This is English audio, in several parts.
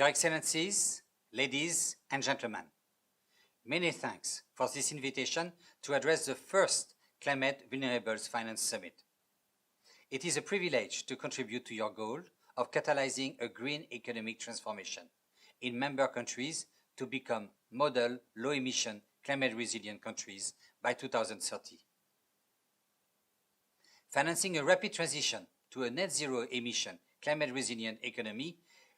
Your Excellencies, ladies and gentlemen, many thanks for this invitation to address the first Climate Vulnerables Finance Summit. It is a privilege to contribute to your goal of catalyzing a green economic transformation in member countries to become model low-emission climate-resilient countries by 2030. Financing a rapid transition to a net-zero emission climate-resilient economy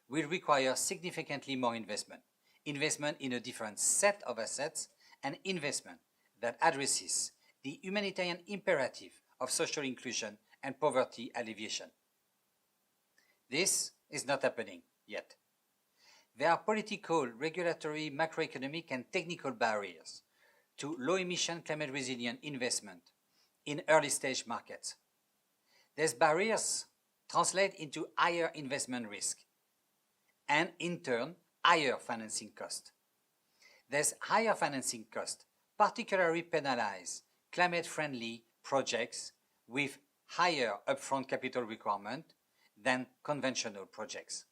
will require significantly more investment in a different set of assets, and investment that addresses the humanitarian imperative of social inclusion and poverty alleviation. This is not happening yet. There are political, regulatory, macroeconomic, and technical barriers to low-emission climate-resilient investment in early-stage markets. These barriers translate into higher investment risk and, in turn, higher financing cost. These higher financing costs particularly penalize climate-friendly projects with higher upfront capital requirement than conventional projects.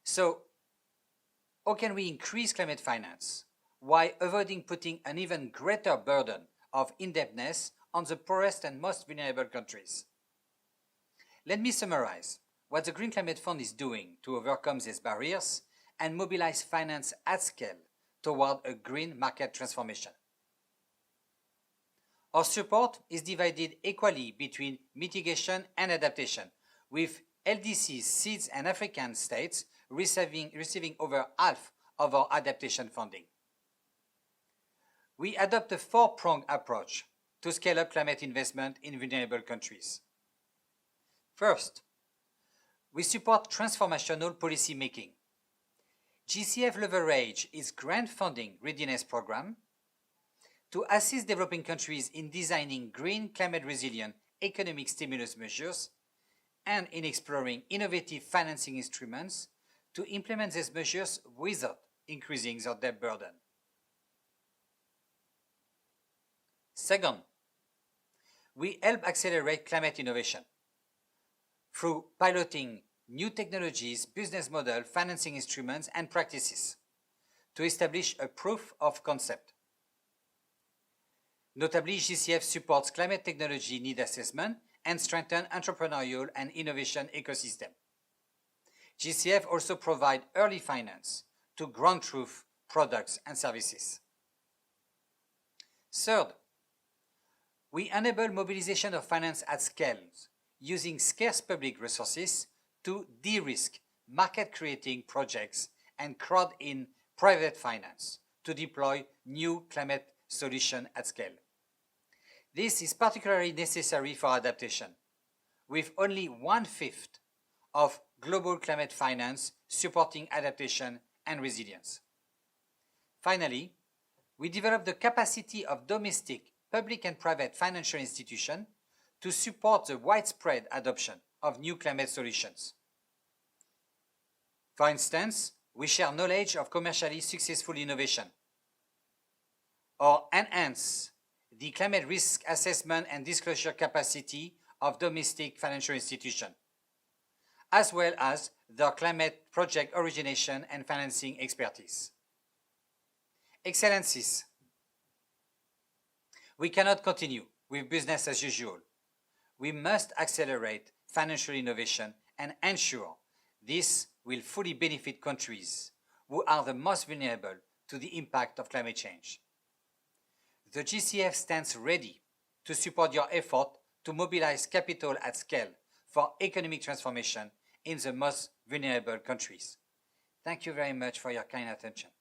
So, how can we increase climate finance while avoiding putting an even greater burden of indebtedness on the poorest and most vulnerable countries? Let me summarize what the Green Climate Fund is doing to overcome these barriers and mobilize finance at scale toward a green market transformation. Our support is divided equally between mitigation and adaptation, with LDCs, seeds, and African states receiving over half of our adaptation funding. We adopt a four-pronged approach to scale up climate investment in vulnerable countries. First, we support transformational policy making. GCF leverage its grant funding readiness program to assist developing countries in designing green climate-resilient economic stimulus measures and in exploring innovative financing instruments to implement these measures without increasing their debt burden. Second, we help accelerate climate innovation through piloting new technologies, business models, financing instruments, and practices to establish a proof of concept. Notably, GCF supports climate technology need assessment and strengthens entrepreneurial and innovation ecosystem. GCF also provides early finance to ground truth products and services. Third, we enable mobilization of finance at scale using scarce public resources to de-risk market-creating projects and crowd in private finance to deploy new climate solutions at scale. This is particularly necessary for adaptation, with only 1/5 of global climate finance supporting adaptation and resilience. Finally, we develop the capacity of domestic, public and private financial institutions to support the widespread adoption of new climate solutions. For instance, we share knowledge of commercially successful innovation, or enhance the climate risk assessment and disclosure capacity of domestic financial institutions, as well as their climate project origination and financing expertise. Excellencies, we cannot continue with business as usual. We must accelerate financial innovation and ensure this will fully benefit countries who are the most vulnerable to the impact of climate change. The GCF stands ready to support your effort to mobilize capital at scale for economic transformation in the most vulnerable countries. Thank you very much for your kind attention.